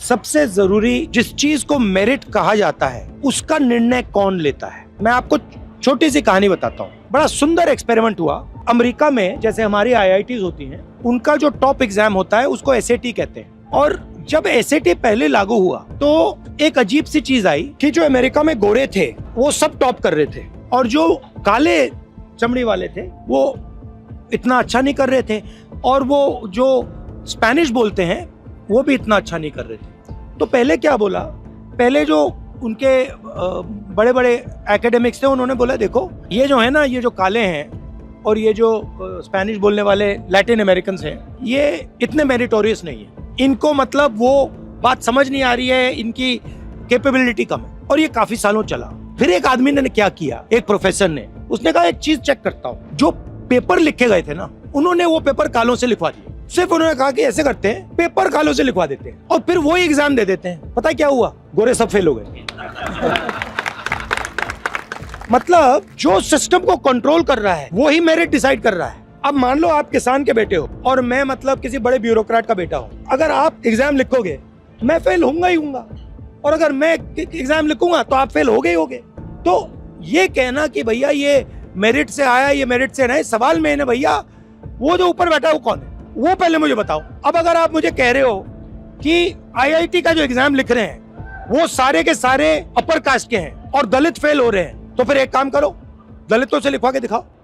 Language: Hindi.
सबसे जरूरी जिस चीज को मेरिट कहा जाता है उसका निर्णय कौन लेता है। मैं आपको छोटी सी कहानी बताता हूँ। बड़ा सुंदर एक्सपेरिमेंट हुआ अमेरिका में। जैसे हमारी आईआईटीज होती हैं, उनका जो टॉप एग्जाम होता है उसको एसएटी कहते हैं। और जब एसएटी पहले लागू हुआ तो एक अजीब सी चीज आई कि जो अमेरिका में गोरे थे वो सब टॉप कर रहे थे और जो काले चमड़ी वाले थे वो इतना अच्छा नहीं कर रहे थे, और वो जो स्पेनिश बोलते हैं वो भी इतना अच्छा नहीं कर रहे थे। तो पहले क्या बोला, पहले जो उनके बड़े बड़े एकेडमिक्स थे उन्होंने बोला देखो ये जो है ना, ये जो काले हैं और ये जो स्पेनिश बोलने वाले लैटिन अमेरिकन हैं ये इतने मेरिटोरियस नहीं है, इनको मतलब वो बात समझ नहीं आ रही है, इनकी कैपेबिलिटी कम है। और ये काफी सालों चला। फिर एक आदमी ने क्या किया, एक प्रोफेसर ने, उसने कहा एक चीज चेक करता हूँ, जो पेपर लिखे गए थे ना उन्होंने वो पेपर कालों से लिखवा दिए। सिर्फ उन्होंने कहा कि ऐसे करते हैं, पेपर कालों से लिखवा देते हैं और फिर वो एग्जाम दे देते हैं। पता क्या हुआ, गोरे सब फेल हो गए। मतलब जो सिस्टम को कंट्रोल कर रहा है वो ही मेरिट डिसाइड कर रहा है। अब मान लो आप किसान के बेटे हो और मैं मतलब किसी बड़े ब्यूरोक्रेट का बेटा हूं। अगर आप एग्जाम लिखोगे मैं फेल होऊंगा ही होऊंगा, और अगर मैं एग्जाम लिखूंगा तो आप फेल हो गए होगे। तो ये कहना कि भैया ये मेरिट से आया, ये मेरिट से नहीं, सवाल में है भैया वो जो ऊपर बैठा है वो कौन है, वो पहले मुझे बताओ। अब अगर आप मुझे कह रहे हो कि आईआईटी का जो एग्जाम लिख रहे हैं वो सारे के सारे अपर कास्ट के हैं और दलित फेल हो रहे हैं, तो फिर एक काम करो, दलितों से लिखवा के दिखाओ।